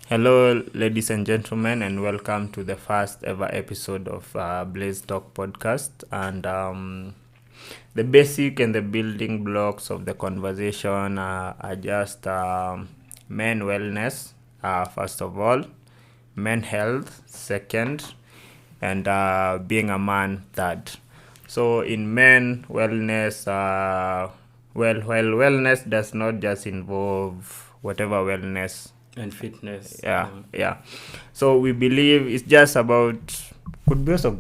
Hello, ladies and gentlemen, and welcome to the first ever episode of Blaze Talk podcast. And the basic and the building blocks of the conversation are just men wellness, first of all, men health, second, and being a man, third. So, in men wellness, wellness does not just involve whatever wellness and fitness. yeah. So we believe it's just about, could be also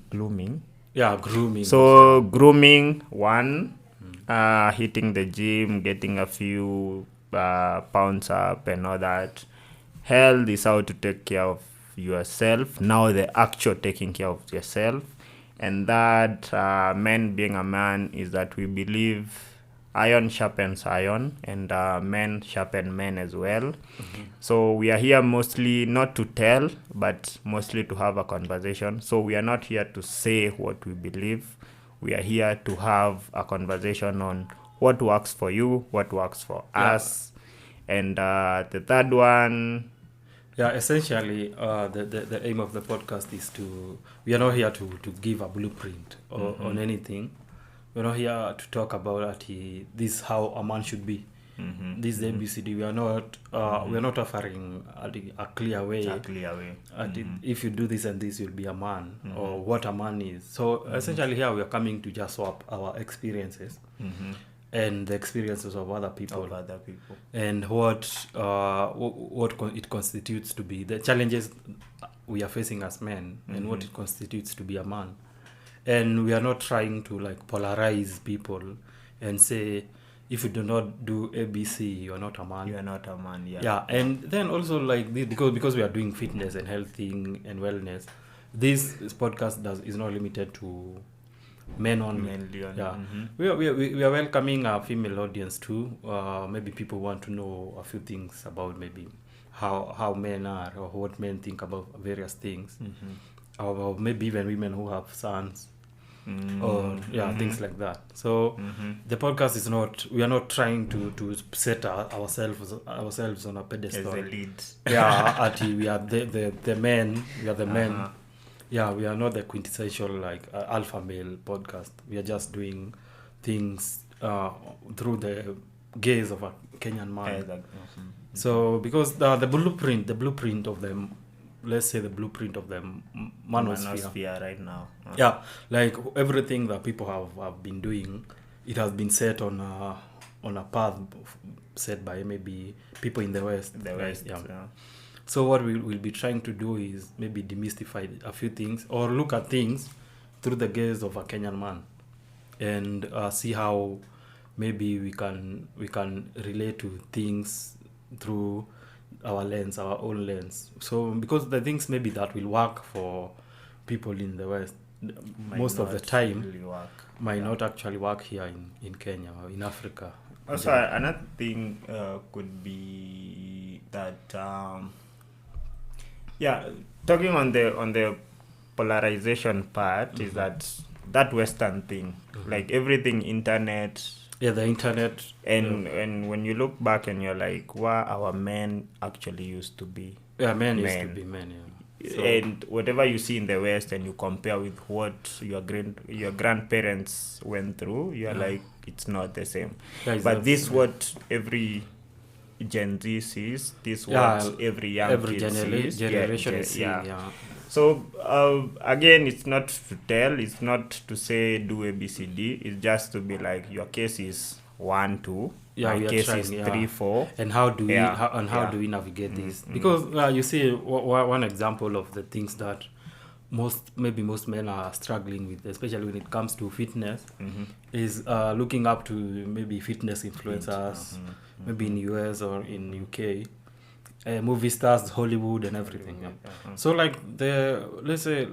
grooming. Grooming. So grooming, one, hitting the gym, getting a few pounds up and all that. Health is how to take care of yourself. Now the actual taking care of yourself. And that men being a man is that we believe iron sharpens iron, and men sharpen men as well. Mm-hmm. So we are here mostly not to tell, but mostly to have a conversation. So we are not here to say what we believe. We are here to have a conversation on what works for you, what works for us. And the third one... essentially, the aim of the podcast is we are not here to give a blueprint on anything. We're not here to talk about this is how a man should be. Mm-hmm. This is the ABCD. We are not offering a clear way. If you do this and this, you'll be a man, or what a man is. So essentially, here we are coming to just swap our experiences and the experiences of other people, and what it constitutes to be the challenges we are facing as men, and what it constitutes to be a man. And we are not trying to polarize people and say, if you do not do ABC, you are not a man. You are not a man, yeah. Yeah, and then also because we are doing fitness and healthing and wellness, this podcast is not limited to men only. We are welcoming a female audience too. Maybe people want to know a few things about maybe how men are, or what men think about various things, or maybe even women who have sons. Or things like that. So the podcast is not, we are not trying to set ourselves on a pedestal as the lead. We are the men. We are the men. We are not the quintessential alpha male podcast. We are just doing things through the gaze of a Kenyan man. So because the blueprint of them, let's say the blueprint of the manosphere right now. Everything that people have been doing, it has been set on a path set by maybe people in the West. So what we will be trying to do is maybe demystify a few things, or look at things through the gaze of a Kenyan man, and see how maybe we can relate to things through our own lens. So because the things maybe that will work for people in the West most of the time might not actually work here in Kenya or in Africa. Also, another thing could be that talking on the polarization part is that Western thing, like everything internet. The internet. And when you look back and you're like, what our men actually used to be. Men used to be men, So, and whatever you see in the West and you compare with what your grandparents went through, you're like, it's not the same. But this what every Gen Z sees. This what every young kid sees. Generation sees. So again, it's not to tell, it's not to say do ABCD, it's just to be like, your case is 1, 2, my case is 3, 4, and how do we navigate this? Because you see, one example of the things that most men are struggling with, especially when it comes to fitness, is looking up to maybe fitness influencers, maybe in US or in UK. Movie stars, Hollywood, and everything. So let's say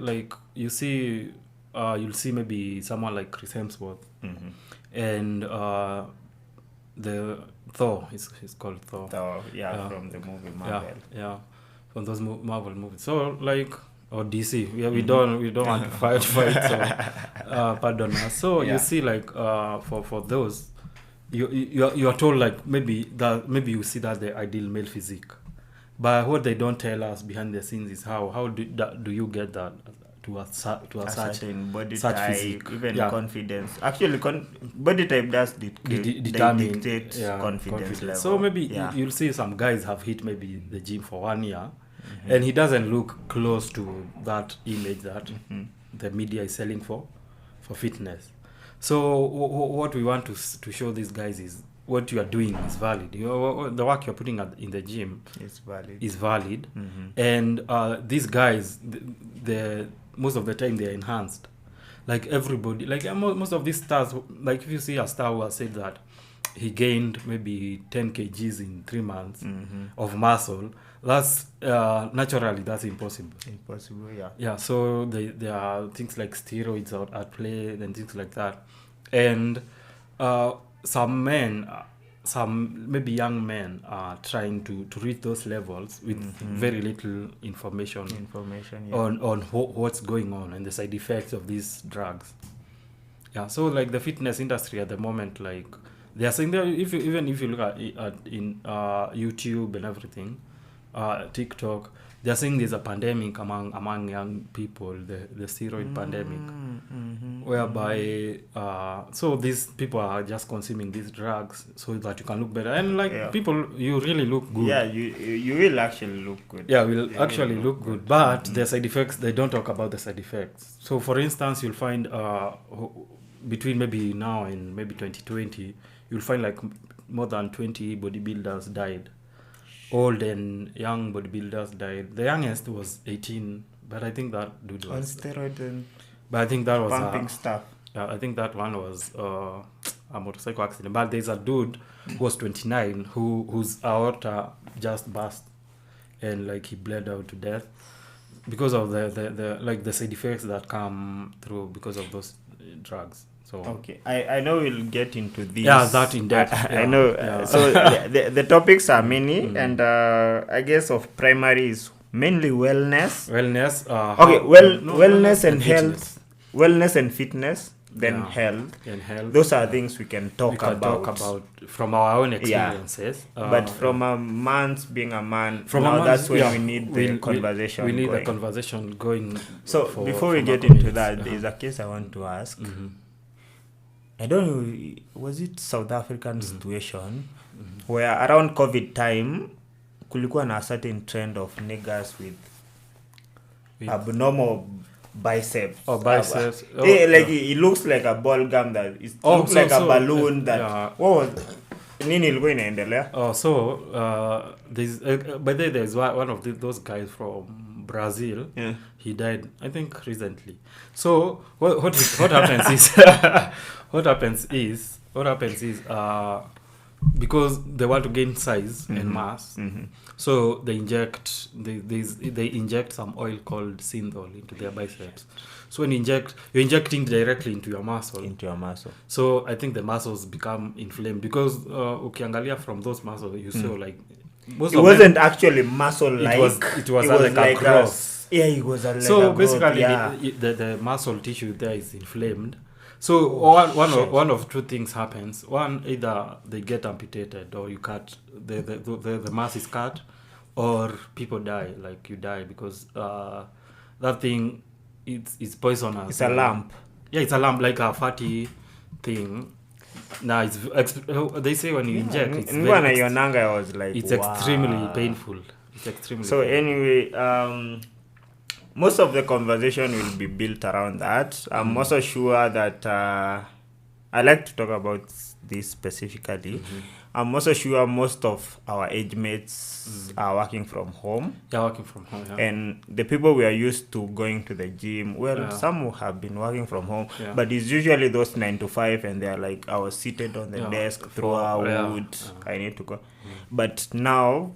you see, you'll see maybe someone like Chris Hemsworth, and the Thor. He's called Thor. From the movie Marvel. From those Marvel movies. So or DC. We don't want to fight. So pardon us. So you see, for those, you are told maybe you see that the ideal male physique. But what they don't tell us behind the scenes is how do you get that to a certain body such type, physique. even confidence. Actually, body type does dictate confidence level. So maybe you'll see some guys have hit maybe the gym for 1 year, and he doesn't look close to that image that the media is selling for fitness. So what we want to show these guys is what you are doing is valid. The work you're putting in the gym is valid. And these guys, the most of the time they're enhanced. Like everybody, like most of these stars, like if you see a star who has said that he gained maybe 10 kgs in 3 months of muscle, that's naturally that's impossible. Yeah, so there are things like steroids out at play and things like that. And some men, some maybe young men are trying to reach those levels with very little information on what's going on and the side effects of these drugs. Yeah, so like the fitness industry at the moment, like they are saying that if you look at in YouTube and everything, TikTok, they are saying there's a pandemic among young people, the steroid pandemic, whereby so these people are just consuming these drugs so that you can look better. And like people, you really look good. Yeah, you will actually look good. Yeah, will actually look good. But the side effects, they don't talk about the side effects. So for instance, you'll find between maybe now and maybe 2020, you'll find like more than 20 bodybuilders died. Old and young bodybuilders died. The youngest was 18, but I think that dude was on steroid and but I think that was pumping stuff. I think that one was a motorcycle accident. But there's a dude who was 29 whose aorta just burst and like he bled out to death because of the like the side effects that come through because of those drugs. So okay, I know we'll get into this. Yeah, that in depth. I know. So the topics are many, and I guess of primary is mainly wellness. Wellness and health. Wellness and fitness, then health. And health. Those are things we can talk about from our own experiences. But from a man's being a man, that's when we need the conversation. We need going. the conversation going. So before we get into that, there's a case I want to ask. I don't know, was it South African situation where around COVID time kulikuwa na a certain trend of niggas with abnormal biceps. Biceps. It looks like a ball gum that it looks like a balloon that what was nini ilikuwa inaendelea? There's one of those guys from Brazil. He died, I think, recently. So what happens is what happens is because they want to gain size and mass, so they inject some oil called synthol into their biceps. So when you're injecting directly into your muscle. So I think the muscles become inflamed because ukiangalia from those muscles you saw like it wasn't actually muscle like it was like a growth. It was a so like basically growth, the muscle tissue there is inflamed. So one of two things happens. One, either they get amputated or you cut the mass is cut, or people die. Like you die because that thing it's poisonous. It's a lump. Yeah, it's a lump, like a fatty thing. Now they say when you inject, it's extremely painful. It's extremely so painful. Anyway, most of the conversation will be built around that. I'm also sure that I like to talk about this specifically. I'm also sure most of our age mates are working from home. Yeah, working from home. Yeah. And the people we are used to going to the gym, some have been working from home, but it's usually those 9 to 5, and they're like, I was seated on the desk, throw wood, I need to go. But now,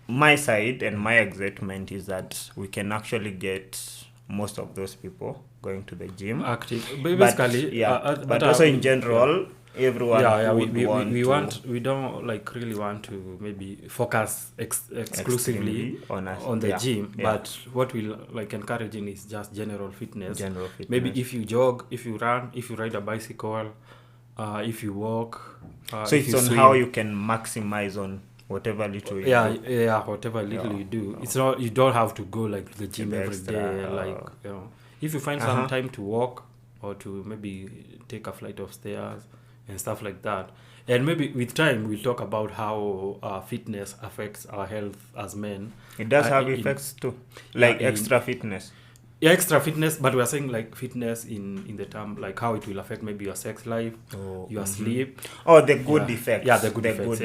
my side and my excitement is that we can actually get most of those people going to the gym. Active. Basically, but also in general, everyone we don't like really want to maybe focus exclusively on the gym, but what we'll like encouraging is just general fitness. Maybe if you jog, if you run, if you ride a bicycle, if you walk, so it's on swim. How you can maximize on whatever little whatever little you do. Yeah. It's not, you don't have to go like to the gym The every extra, day. Like, you know, if you find some time to walk or to maybe take a flight of stairs and stuff like that. And maybe with time we'll talk about how fitness affects our health as men. It does have effects too, like extra fitness. Yeah, extra fitness, but we are saying like fitness in the term like how it will affect maybe your sex life, your sleep. Oh, the good effects. Yeah, the good effects.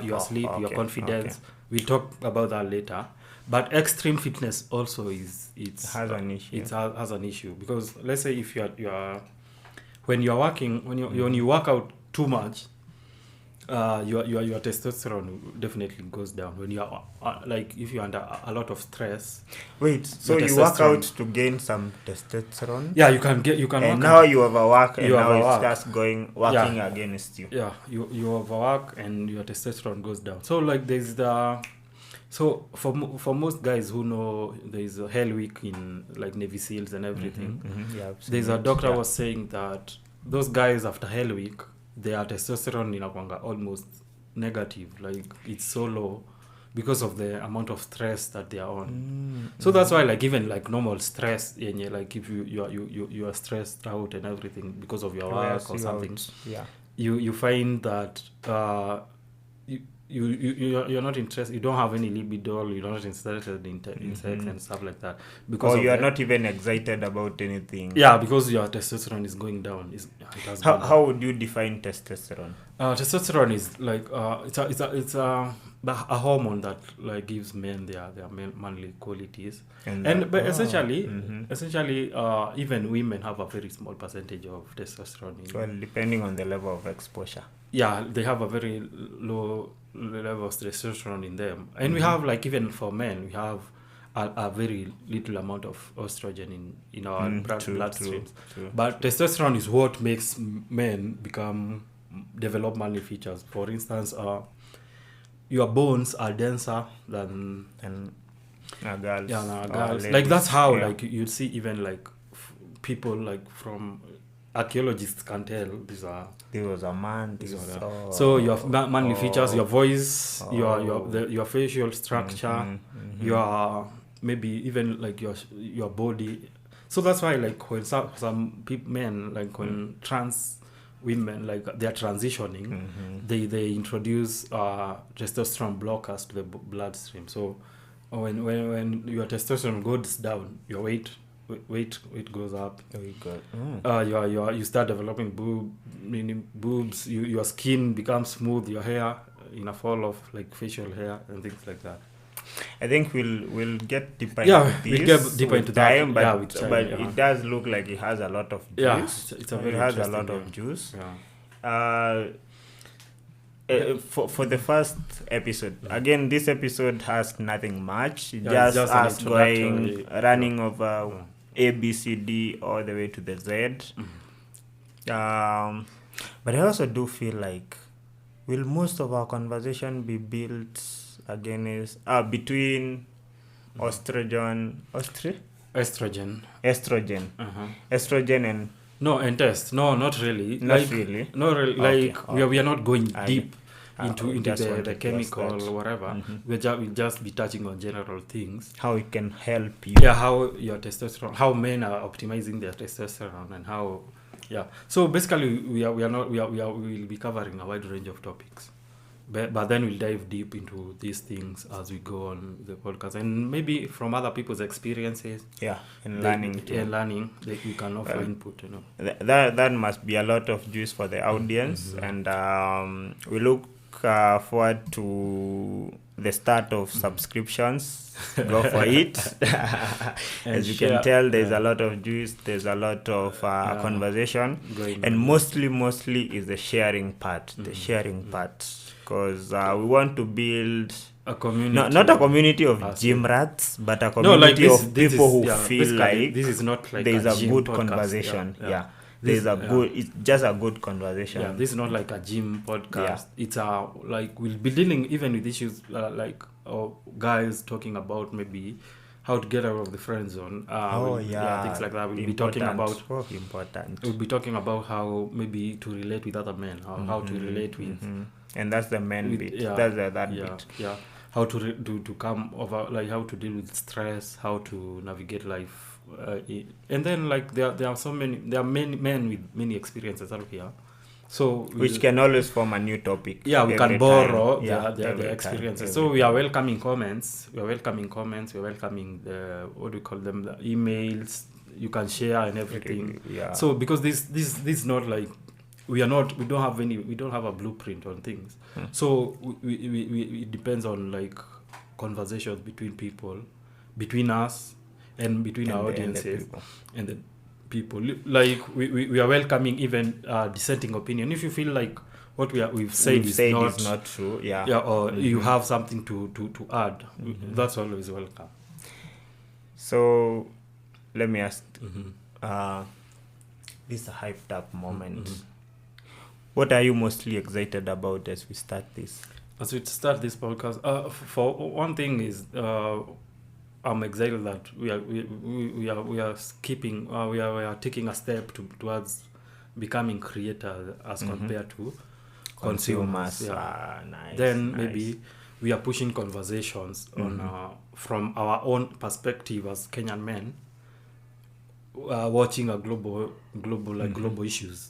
Your sleep, your confidence. Okay. We'll talk about that later. But extreme fitness also has an issue. It has an issue because let's say if you're when you're working, when you work out too much, your testosterone definitely goes down. When you're like if you're under a lot of stress. Wait, so you work out to gain some testosterone? Yeah, you can and now you overwork, and now it starts working against you. Yeah, you overwork and your testosterone goes down. So like there's so for most guys who know, there's a Hell Week in like Navy SEALs and everything. Yeah, there's a doctor was saying that those guys after Hell Week, their testosterone inakwanga almost negative, like it's so low because of the amount of stress that they are on. So that's why like even like normal stress, like if you are stressed out and everything because of your work or something, you find that you're not interested, you don't have any libido, you're not interested in sex and stuff like that, because you're not even excited about anything. Yeah, because your testosterone is going down. How would you define testosterone? Testosterone is like it's a hormone that like gives men their manly qualities, but essentially even women have a very small percentage of testosterone. Well, depending on the level of exposure. Yeah, they have a very low level of testosterone in them, and we have like even for men we have a very little amount of estrogen in our bloodstreams. But testosterone is what makes men develop manly features. For instance, your bones are denser than girls. Girls. Like that's how like you'd see even like people like from archaeologists can tell there was a man. So your manly features, your voice, your facial structure, your maybe even like your body. So that's why like when some men like when trans women like they're transitioning, they introduce testosterone blockers to the bloodstream. So when your testosterone goes down, your weight goes up. You start developing boobs. Your skin becomes smooth. Your hair in a fall of like facial hair and things like that. I think we'll get deeper into this. We'll get deeper into time, that. But it does look like it has a lot of juice. It has a lot of juice. For the first episode, again, this episode has nothing much. Just us running over A, B, C, D all the way to the Z. But I also do feel like, will most of our conversation be built between estrogen and and test? No, not really. Not really. Like we are not going deep into the chemical or whatever. We'll just be touching on general things. How it can help you. Yeah, how your testosterone, how men are optimizing their testosterone, and how. Yeah. So basically, we'll be covering a wide range of topics. But then we'll dive deep into these things as we go on the podcast, and maybe from other people's experiences. Yeah, and learning too. And learning, we can offer input. That must be a lot of juice for the audience, and we look forward to the start of subscriptions. Go for it. As you can tell, there's a lot of juice. There's a lot of conversation, and mostly is the sharing part. The sharing part. Because we want to build a community, not a community of gym rats, but a community of people who feel like this is not like there's a good podcast. conversation. It's just a good conversation. Yeah, this is not like a gym podcast. It's like we'll be dealing even with issues like guys talking about maybe how to get out of the friend zone. Things like that. We'll be talking about. Important. We'll be talking about how maybe to relate with other men, how to relate with. And that's the main bit. Yeah, that's that bit. Yeah. How to come over, like how to deal with stress, how to navigate life, and then like there are many men with many experiences out here, so which can always form a new topic. Yeah, we can borrow their Time, experiences. So we are welcoming comments. We're welcoming what do we call them? The emails. You can share and everything. Yeah. So because this is not like we don't have a blueprint on things. So we it depends on like conversations between people, between us and between our audiences and the people. Like we are welcoming even dissenting opinion. If you feel like what we've said is not true, or you have something to add, that's always welcome. So let me ask, this is a hyped up moment. What are you mostly excited about as we start this? As we start this podcast, for one thing is I'm excited that we are taking a step towards becoming creators as compared to consumers. Nice. Then maybe we are pushing conversations on from our own perspective as Kenyan men, watching a global issues.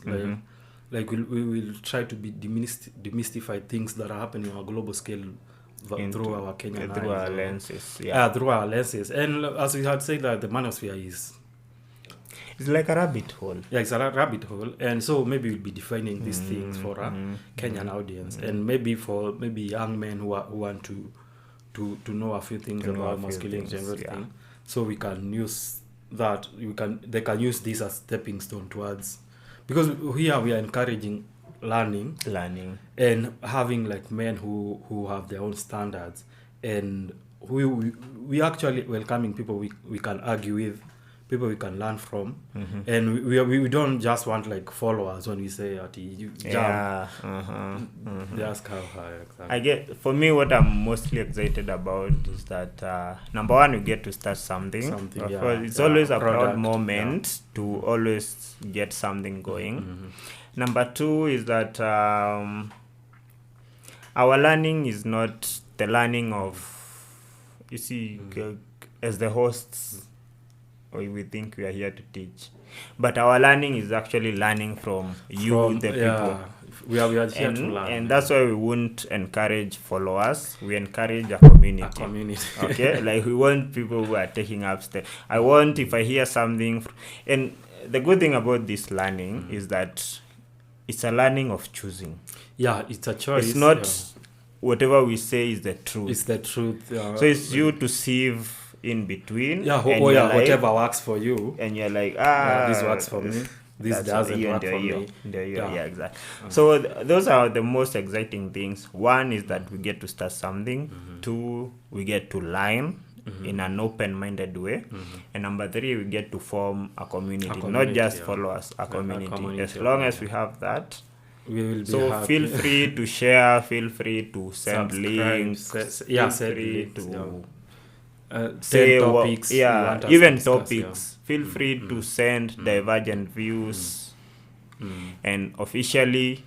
Like we will try to demystify things that are happening on a global scale through our Kenyan through our lenses. Through our lenses. And as we had said, that the manosphere it's like a rabbit hole. Yeah, it's a rabbit hole. And so maybe we'll be defining these things for a Kenyan audience, and maybe for young men who want to know a few things about masculinity and everything. Yeah. So we can use that. They can use this as stepping stone towards. Because here we are encouraging learning and having like men who have their own standards, and we actually welcoming people we can argue with, people we can learn from, and we don't just want like followers when we say you jump. Just how exactly. I get, for me, what I'm mostly excited about is that number one, we get to start something. It's always a proud moment to always get something going. Number two is that our learning is not the learning of, you see, as the hosts, we think we are here to teach, but our learning is actually learning from the people. We are here to learn, and that's why we won't encourage followers. We encourage a community. Okay, like we want people who are taking up steps. If I hear something, and the good thing about this learning is that it's a learning of choosing. Yeah, it's a choice. It's not whatever we say is the truth. It's the truth. So it's you to sieve in between, whatever works for you, and you're like, this works for me, this doesn't work for me. Exactly. So those are the most exciting things. One is that we get to start something. Two, we get to learn in an open-minded way, and number three, we get to form a community, not just followers, a community. As long as we have that, we will be so happy. Feel free to share, feel free to send links, feel free to say topics, even topics. Feel free to send divergent views, and officially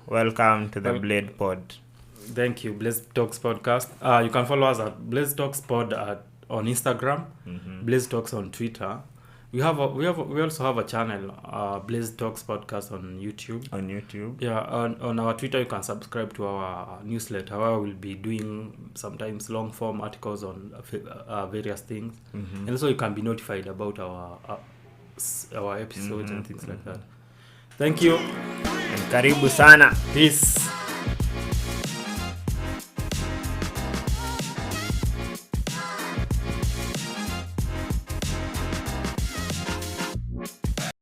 welcome to the Blade Pod. Thank you, Blaze Talks Podcast. You can follow us at Blaze Talks Pod on Instagram, Blaze Talks on Twitter. We also have a channel, Blaze Talks Podcast on YouTube. Yeah, on our Twitter you can subscribe to our newsletter where we'll be doing sometimes long form articles on various things, and also you can be notified about our episodes and things like that. Thank you. And karibu sana. Peace.